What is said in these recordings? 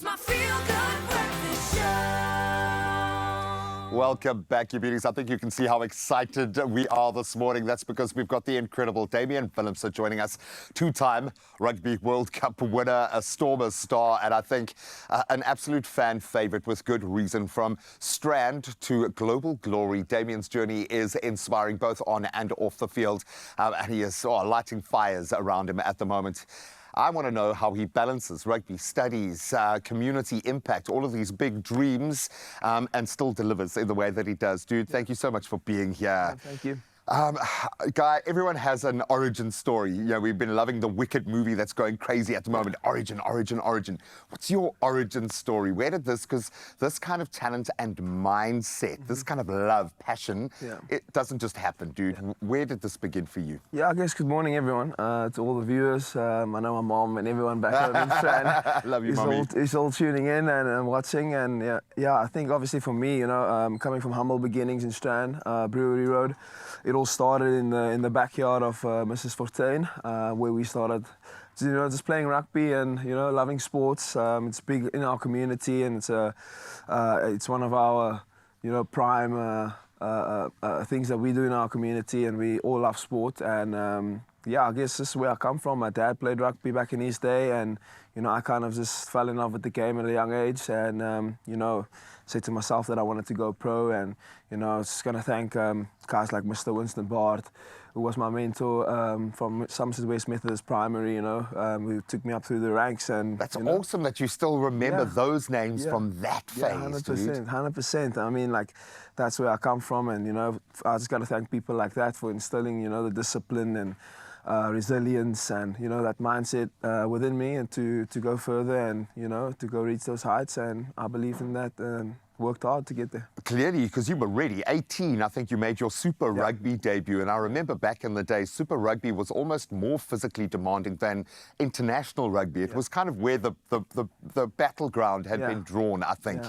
my feel-good breakfast show. Welcome back, you beauties. I think you can see how excited we are this morning. That's because we've got the incredible Damian Willemse joining us, two-time Rugby World Cup winner, a Stormer star, and I think an absolute fan favourite with good reason. From strand to global glory, Damian's journey is inspiring both on and off the field, and he is lighting fires around him at the moment. I want to know how he balances rugby, studies, community impact, all of these big dreams, and still delivers in the way that he does. Dude, thank you so much for being here. Thank you. Guy, everyone has an origin story. You know, we've been loving the Wicked movie that's going crazy at the moment. Origin. What's your origin story? Where did this, because this kind of talent and mindset, this kind of love, passion, it doesn't just happen, dude. Where did this begin for you? Yeah, I guess good morning, everyone. To all the viewers. I know my mom and everyone back home in Strand. Love you, mommy. He's all tuning in and watching. And yeah, I think obviously for me, you know, coming from humble beginnings in Strand, Brewery Road, it all started in the backyard of Mrs. Fortuin, where we started, you know, just playing rugby and, you know, loving sports. It's big in our community, and it's one of our, you know, prime things that we do in our community, and we all love sport. And yeah, I guess this is where I come from. My dad played rugby back in his day, and you know, I kind of just fell in love with the game at a young age, and you know, said to myself that I wanted to go pro. And you know, I was just gonna thank guys like Mr. Winston Bart, who was my mentor from Somerset West Methodist Primary, you know, who took me up through the ranks. And that's you know, awesome that you still remember those names from that phase. 100%. I mean, like, that's where I come from, and you know, I just gotta thank people like that for instilling, you know, the discipline and resilience and, you know, that mindset within me, and to go further and, you know, to go reach those heights. And I believe in that and worked hard to get there. Clearly, because you were ready. 18, I think you made your Super Rugby debut. And I remember back in the day, Super Rugby was almost more physically demanding than international rugby. It was kind of where the battleground had been drawn, I think.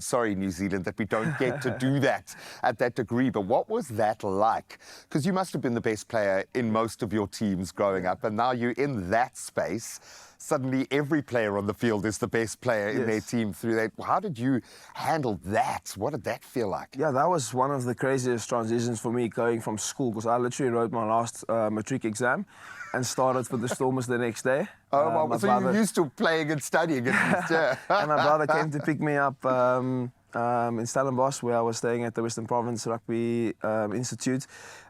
Sorry, New Zealand, that we don't get to do that at that degree. But what was that like? Because you must have been the best player in most of your teams growing up, and now you're in that space. Suddenly every player on the field is the best player in their team through that. How did you handle that? What did that feel like? Yeah, that was one of the craziest transitions for me going from school, because I literally wrote my last matric exam and started for the Stormers the next day. Oh, well, so you're used to playing and studying at least, And my brother came to pick me up in Stellenbosch, where I was staying at the Western Province Rugby Institute.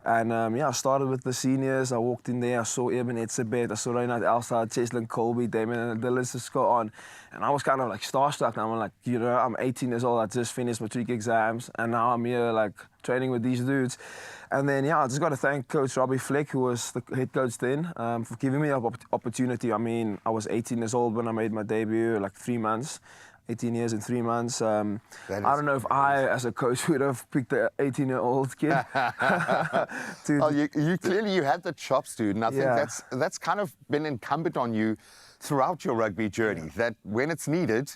And yeah, I started with the seniors. I walked in there, I saw Eben Etzebeth, I saw Reinhard Elsard, Cheslin Colby, Damian, and the list just go on. And I was kind of like starstruck. And I'm like, you know, I'm 18 years old, I just finished matric exams, and now I'm here like training with these dudes. And then, yeah, I just got to thank Coach Robbie Fleck, who was the head coach then, for giving me an opportunity. I mean, I was 18 years old when I made my debut, like 3 months. 18 years and 3 months. I don't know if I, as a coach, would have picked an 18-year-old kid. You clearly had the chops, dude, and I think that's kind of been incumbent on you throughout your rugby journey. That when it's needed,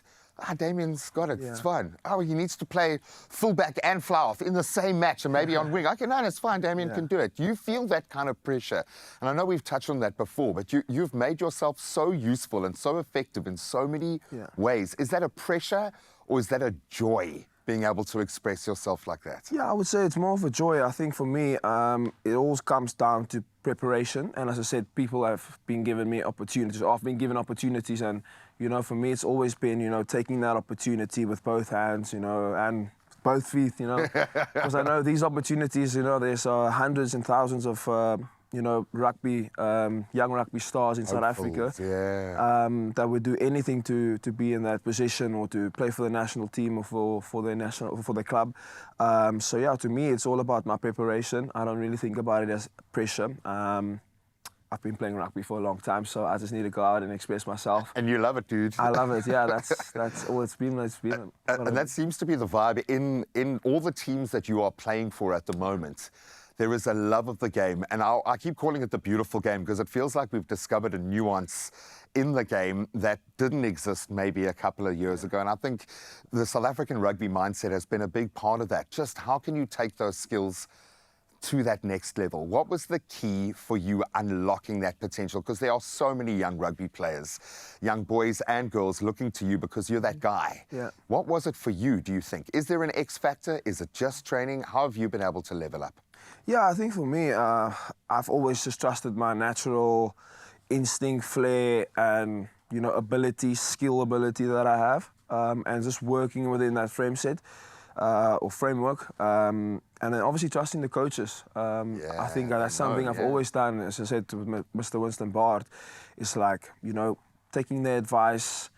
Damian's got it. It's fine. Oh, he needs to play fullback and fly off in the same match and maybe on wing. Okay, no, it's fine. Damian can do it. You feel that kind of pressure. And I know we've touched on that before, but you've made yourself so useful and so effective in so many ways. Is that a pressure or is that a joy, being able to express yourself like that? Yeah, I would say it's more of a joy. I think for me, it all comes down to preparation. And as I said, people have been giving me opportunities. I've been given opportunities, and you know, for me, it's always been, you know, taking that opportunity with both hands, you know, and both feet, you know, because I know these opportunities, you know, there's hundreds and thousands of, you know, rugby, young rugby stars in South Africa that would do anything to be in that position or to play for the national team or for the club. So yeah, to me, it's all about my preparation. I don't really think about it as pressure. I've been playing rugby for a long time, so I just need to go out and express myself. And you love it, dude. I love it, yeah. That's all it's been. And that seems to be the vibe in all the teams that you are playing for at the moment. There is a love of the game, and I keep calling it the beautiful game because it feels like we've discovered a nuance in the game that didn't exist maybe a couple of years ago. And I think the South African rugby mindset has been a big part of that. Just how can you take those skills to that next level? What was the key for you unlocking that potential? Because there are so many young rugby players, young boys and girls looking to you because you're that guy. Yeah. What was it for you, do you think? Is there an X factor? Is it just training? How have you been able to level up? Yeah, I think for me, I've always just trusted my natural instinct, flair, and skill ability that I have, and just working within that framework, and then obviously trusting the coaches. I think that's something I've always done. As I said to Mr. Winston Bard, it's like taking their advice,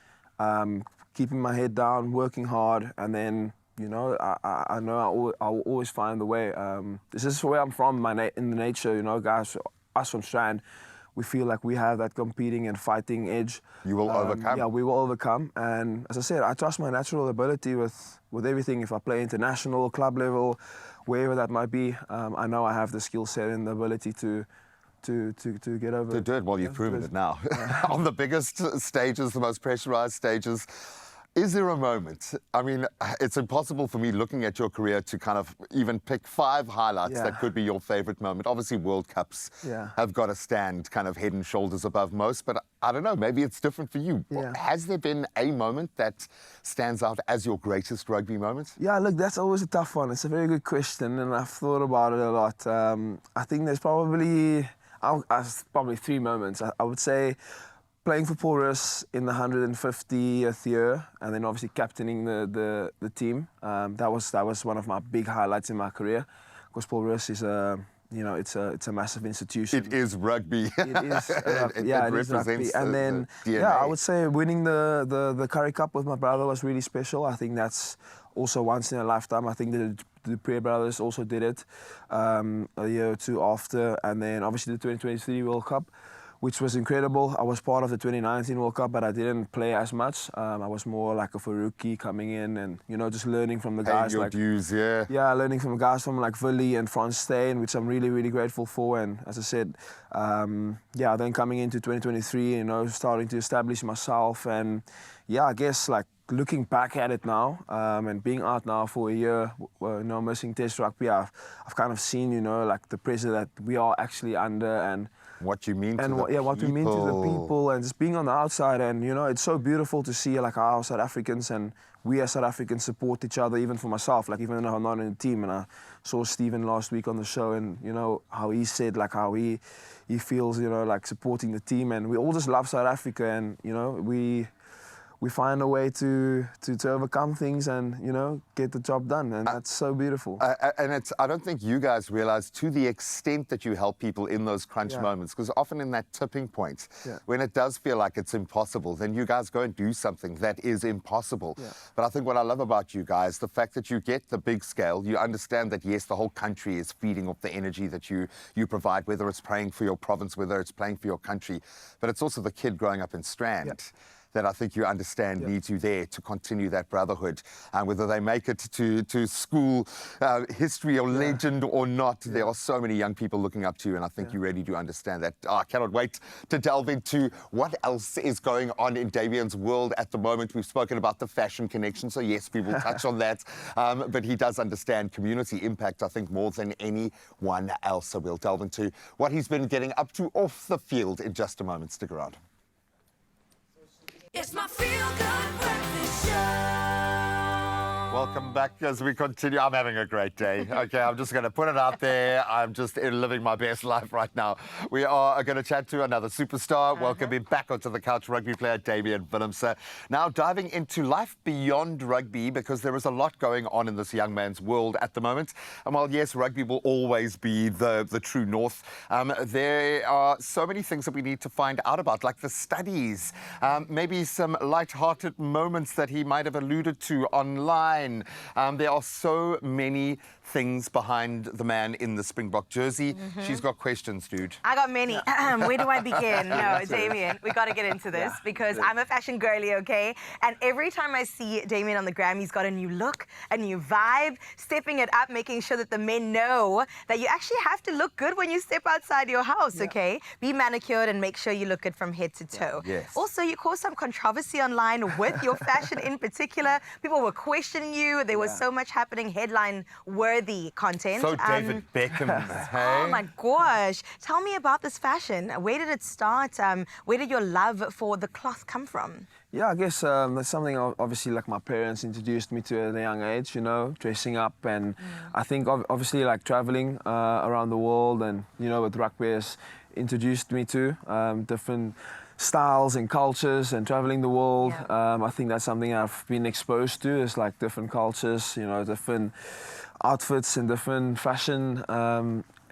keeping my head down, working hard, and then. I know I will always find the way. This is where I'm from, in the nature, guys, us from Strand, we feel like we have that competing and fighting edge. You will overcome. Yeah, we will overcome. And as I said, I trust my natural ability with everything. If I play international, club level, wherever that might be, I know I have the skill set and the ability to get over. To do it, well, you've proven it now. On the biggest stages, the most pressurized stages, is there a moment? I mean, it's impossible for me looking at your career to kind of even pick 5 highlights that could be your favorite moment. Obviously, World Cups have got to stand kind of head and shoulders above most, but I don't know, maybe it's different for you. Yeah. Has there been a moment that stands out as your greatest rugby moment? Yeah, look, that's always a tough one. It's a very good question, and I've thought about it a lot. I think there's probably 3 moments. I would say playing for Paul Roos in the 150th year, and then obviously captaining the team. That was one of my big highlights in my career, because Paul Roos is it's a massive institution. It is rugby. It is. It is rugby. And then I would say winning the Currie Cup with my brother was really special. I think that's also once in a lifetime. I think the Pre brothers also did it a year or 2 after, and then obviously the 2023 World Cup, which was incredible. I was part of the 2019 World Cup, but I didn't play as much. I was more like of a rookie coming in and, just learning from the guys. Your dues, yeah. Yeah, learning from guys from like Willie and Frans Steyn, which I'm really, really grateful for. And as I said, then coming into 2023, starting to establish myself. And I guess like looking back at it now, and being out now for a year, missing Test rugby, I've kind of seen, like the pressure that we are actually under, and what you mean to the people. What we mean to the people, and just being on the outside, and it's so beautiful to see like how South Africans and we as South Africans support each other. Even for myself, like even though I'm not in the team, and I saw Stephen last week on the show, and how he said like how he feels, like supporting the team, and we all just love South Africa, and we find a way to overcome things and, get the job done. And that's so beautiful. And I don't think you guys realize to the extent that you help people in those crunch moments, because often in that tipping point, when it does feel like it's impossible, then you guys go and do something that is impossible. But I think what I love about you guys, the fact that you get the big scale, you understand that, yes, the whole country is feeding off the energy that you provide, whether it's playing for your province, whether it's playing for your country, but it's also the kid growing up in Strand. That I think you understand needs you there to continue that brotherhood. Whether they make it to school, history or legend or not, there are so many young people looking up to you, and I think you really do understand that. I cannot wait to delve into what else is going on in Damian's world at the moment. We've spoken about the fashion connection, so yes, we will touch on that. But he does understand community impact, I think, more than anyone else. So we'll delve into what he's been getting up to off the field in just a moment. Stick around. It's my feel-good breakfast show. Welcome back as we continue. I'm having a great day. Okay, I'm just going to put it out there. I'm just living my best life right now. We are going to chat to another superstar. Welcome him back onto the couch, rugby player Damian Willemse. Now diving into life beyond rugby, because there is a lot going on in this young man's world at the moment. And while, yes, rugby will always be the true north, there are so many things that we need to find out about, like the studies, maybe some light-hearted moments that he might have alluded to online. There are so many things behind the man in the Springbok jersey. She's got questions, dude. I got many. Where do I begin? No, Damian, we got to get into this because I'm a fashion girly, okay? And every time I see Damian on the gram, he's got a new look, a new vibe, stepping it up, making sure that the men know that you actually have to look good when you step outside your house, okay? Be manicured and make sure you look good from head to toe. Yes. Also, you caused some controversy online with your fashion in particular. People were questioning following you. There was so much happening, headline-worthy content. So David Beckham, hey? Oh my gosh. Tell me about this fashion. Where did it start? Where did your love for the cloth come from? Yeah, I guess that's something obviously like my parents introduced me to at a young age, you know, dressing up. And I think obviously like traveling around the world and, you know, with rugby has introduced me to different styles and cultures and traveling the world. Yeah. I think that's something I've been exposed to is like different cultures, you know, different outfits and different fashion.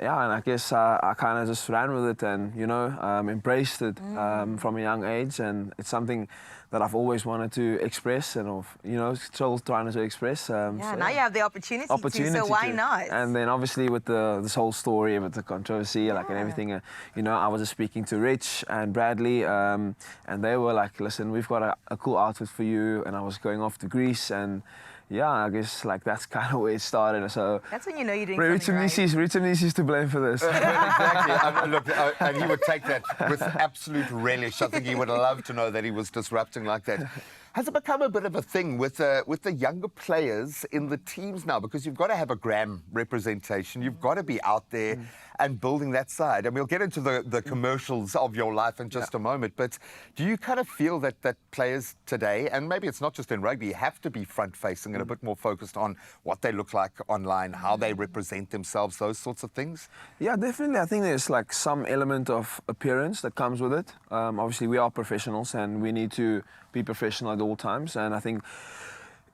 Yeah, and I guess I kind of just ran with it and, you know, embraced it from a young age. And it's something that I've always wanted to express and, you know, still trying to express. Yeah, now you have the opportunity to, so why not? And then obviously with this whole story with the controversy, like and everything, you know, I was just speaking to Rich and Bradley, and they were like, listen, we've got a cool outfit for you. And I was going off to Greece and yeah, I guess like that's kind of where it started. So that's when you know you're doing something right. Richard is to blame for this. Exactly. Look, and he would take that with absolute relish. I think he would love to know that he was disrupting like that. Has it become a bit of a thing with the younger players in the teams now? Because you've got to have a gram representation. You've got to be out there and building that side. And we'll get into the commercials of your life in just a moment. But do you kind of feel that players today, and maybe it's not just in rugby, have to be front-facing and a bit more focused on what they look like online, how they represent themselves, those sorts of things? Yeah, definitely. I think there's like some element of appearance that comes with it. Obviously, we are professionals and we need to be professional at all times. And I think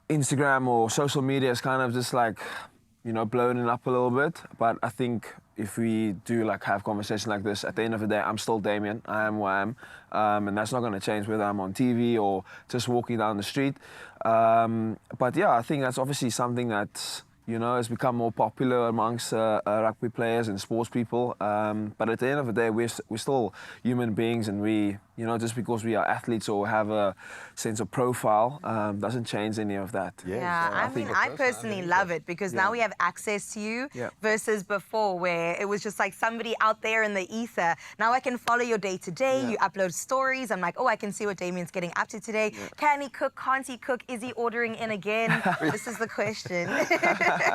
Instagram or social media is kind of just like, you know, blowing it up a little bit. But I think if we do like have conversation like this, at the end of the day, I'm still Damian. I am who I am. And that's not going to change whether I'm on TV or just walking down the street. But yeah, I think that's obviously something that, you know, has become more popular amongst rugby players and sports people. But at the end of the day, we're still human beings, and we, you know, just because we are athletes or have a sense of profile doesn't change any of that. Yeah, I mean, I personally love it because now we have access to you versus before where it was just like somebody out there in the ether. Now I can follow your day to day. You upload stories. I'm like, oh, I can see what Damian's getting up to today. Can he cook? Can't he cook? Is he ordering in again? This is the question.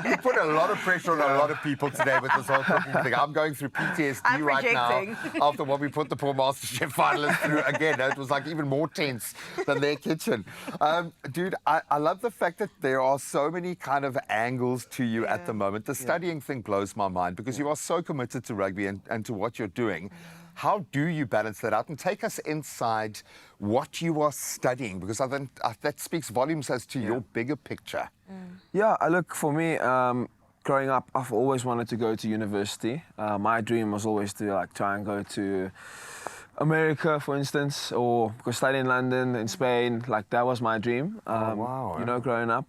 You put a lot of pressure on a lot of people today with this whole cooking thing. I'm going through PTSD right now after what we put the poor MasterChef finalists through again. It was like even more tense than their kitchen. Dude, I love the fact that there are so many kind of angles to you at the moment. The studying thing blows my mind because you are so committed to rugby and to what you're doing. How do you balance that out? And take us inside what you are studying, because I think that speaks volumes as to your bigger picture. Yeah, look, for me, growing up, I've always wanted to go to university. My dream was always to like try and go to America, for instance, or go study in London, in Spain. Like that was my dream. You know, growing up.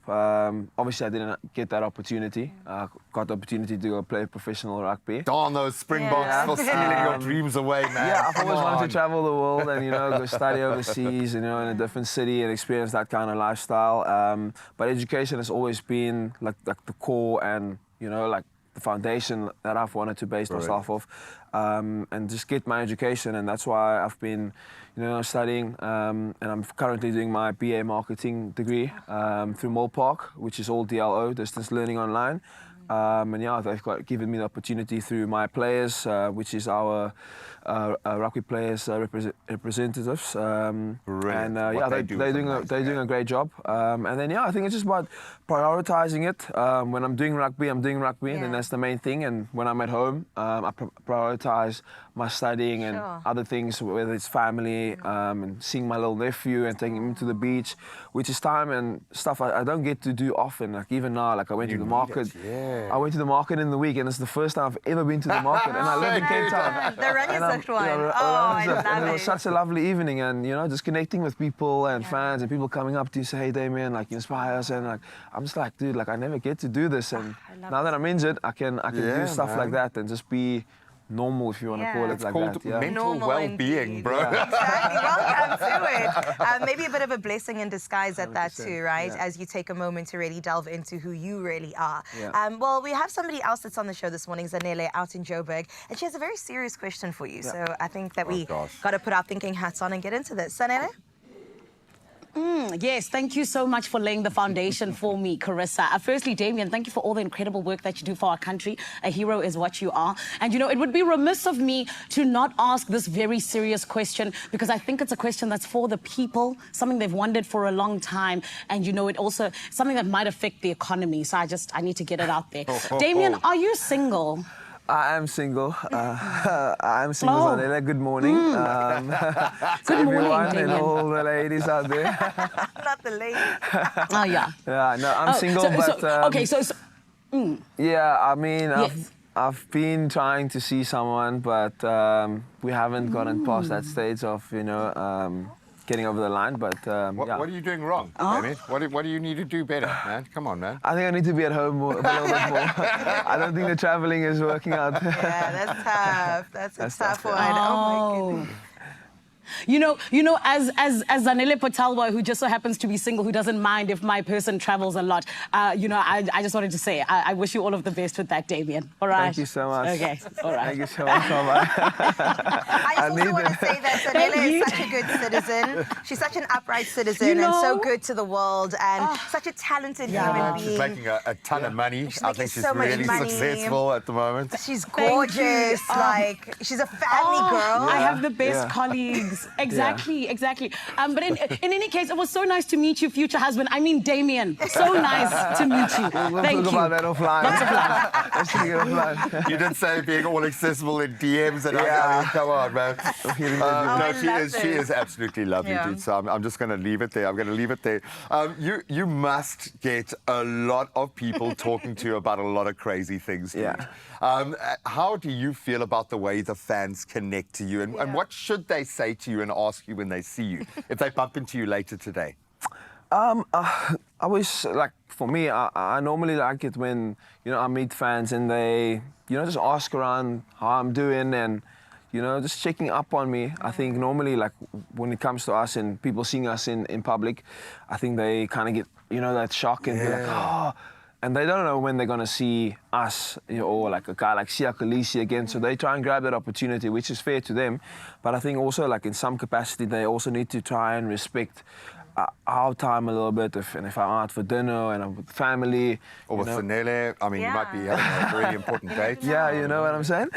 Obviously, I didn't get that opportunity. Got the opportunity to go play professional rugby. Darn those Springboks for stealing your dreams away, man. Yeah, I've always wanted to travel the world and, you know, go study overseas, you know, in a different city and experience that kind of lifestyle. But education has always been like the core and, you know, like the foundation that I've wanted to base myself off, and just get my education. And that's why I've been, you know, studying, and I'm currently doing my BA marketing degree through Mall Park, which is all DLO, distance learning online. And yeah, they've given me the opportunity through my players, which is our rugby players representatives. And yeah, they're doing a great job. And then yeah, I think it's just about prioritizing it. When I'm doing rugby, and then that's the main thing. And when I'm at home, I prioritize my studying and other things, whether it's family, and seeing my little nephew and taking him to the beach, which is time and stuff I don't get to do often. Like even now, like I went to the market. I went to the market in the week, and it's the first time I've ever been to the market. And I live in Cape Town. The Rugby one. You know, I love and it. it was such a lovely evening, and you know, just connecting with people and fans and people coming up to you, say, "Hey, Damian, like you inspire us." And like I'm just like, dude, like I never get to do this, and now that I'm injured, I can do stuff like that and just be normal, if you want to call it like that. Yeah. Mental well-being, bro. Exactly. Welcome to it. Maybe a bit of a blessing in disguise at that too, right? Yeah. As you take a moment to really delve into who you really are. Yeah. Well, we have somebody else that's on the show this morning, Zanele, out in Joburg, and she has a very serious question for you. So I think that we got to put our thinking hats on and get into this. Zanele? Yes, thank you so much for laying the foundation for me, Carissa. Firstly, Damian, thank you for all the incredible work that you do for our country. A hero is what you are. And, you know, it would be remiss of me to not ask this very serious question, because I think it's a question that's for the people, something they've wondered for a long time. And, you know, it also, something that might affect the economy. So I need to get it out there. Damian, are you single? I am single. I'm single, Oh. Zanele. Good morning. Good morning, everyone and Damian. all the ladies out there. Not the lady. Oh, yeah. Yeah, no, I'm Oh, single, but okay, so yeah, I mean, Yes. I've been trying to see someone, but we haven't gotten past that stage of, you know, getting over the line. But yeah. What are you doing wrong, Damian? What do you need to do better, man? Come on, man. I think I need to be at home a little bit more. I don't think the traveling is working out. Yeah, that's tough. That's a tough one. Oh, my goodness. You know, as Zanele Potalwa, who just so happens to be single, who doesn't mind if my person travels a lot, you know, I just wanted to say, I wish you all of the best with that, Damian. All right? Thank you so much. Okay, all right. Thank you so much, Mama. I just also want to say that Thank Zanele you. is such a good citizen. She's such an upright citizen You and so know- good to the world and such a talented human She's being. making a ton of money. I making think she's so much really money. successful at the moment. She's Thank you. gorgeous. Like, she's a family girl. I have the best Yeah. colleagues. Exactly. But in any case, it was so nice to meet you, future husband. I mean, Damian. So nice to meet you. We'll Thank talk you. about that offline. Lots of love. Let's take it offline. You did say being all accessible in DMs, and I Yeah. mean, come on, man. No, I she love is. She this. is absolutely lovely, Yeah. dude. So I'm just going to leave it there. I'm going to leave it there. You must get a lot of people talking to you about a lot of crazy things, dude. Yeah. How do you feel about the way the fans connect to you, and what should they say to you and ask you when they see you, if they bump into you later today? I wish, like, for me, I normally like it when, you know, I meet fans and they, you know, just ask around how I'm doing and, you know, just checking up on me. I think normally, like, when it comes to us and people seeing us in public, I think they kind of get, you know, that shock and be like, oh. And they don't know when they're going to see us, you know, or like a guy like Siya Kolisi again. So they try and grab that opportunity, which is fair to them. But I think also, like, in some capacity, they also need to try and respect our time a little bit. If I'm out for dinner and I'm with family. Or with you know. Zanele, I mean, you might be having a really important date. Yeah, you know what I'm saying?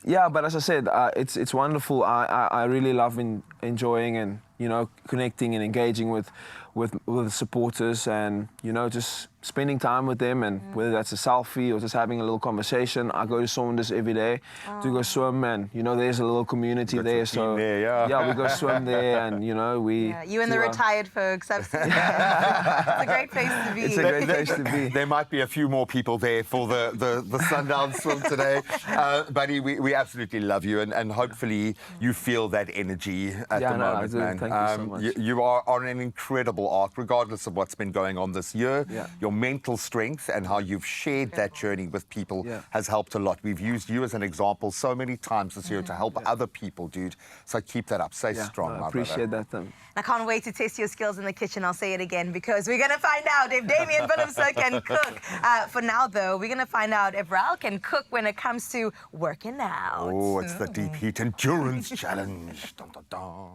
Yeah, but as I said, it's wonderful. I really love enjoying and, you know, connecting and engaging with the supporters and, you know, just spending time with them, and whether that's a selfie or just having a little conversation. I go to Saunders every day to go swim, and, you know, there's a little community Got there. your So team there, yeah. we go swim there, and, you know, we... Yeah, you and the do our- retired folks. Absolutely. It's a great place to be. It's a great place to be. There might be a few more people there for the sundown swim today. Buddy, we absolutely love you, and hopefully you feel that energy at Yeah, the no, I moment, do. man. Thank you so much. You are on an incredible arc, regardless of what's been going on this year. Yeah. Your mental strength and how you've shared that journey with people Yeah. has helped a lot. We've used you as an example so many times this year to help other people, dude. So keep that up. Stay Yeah, strong, no, my I appreciate brother. that. I can't wait to test your skills in the kitchen. I'll say it again because we're going to find out if Damian Willemse can cook. For now, though, we're going to find out if Raul can cook when it comes to working out. Oh, it's the deep heat endurance challenge. Dun, dun, dun.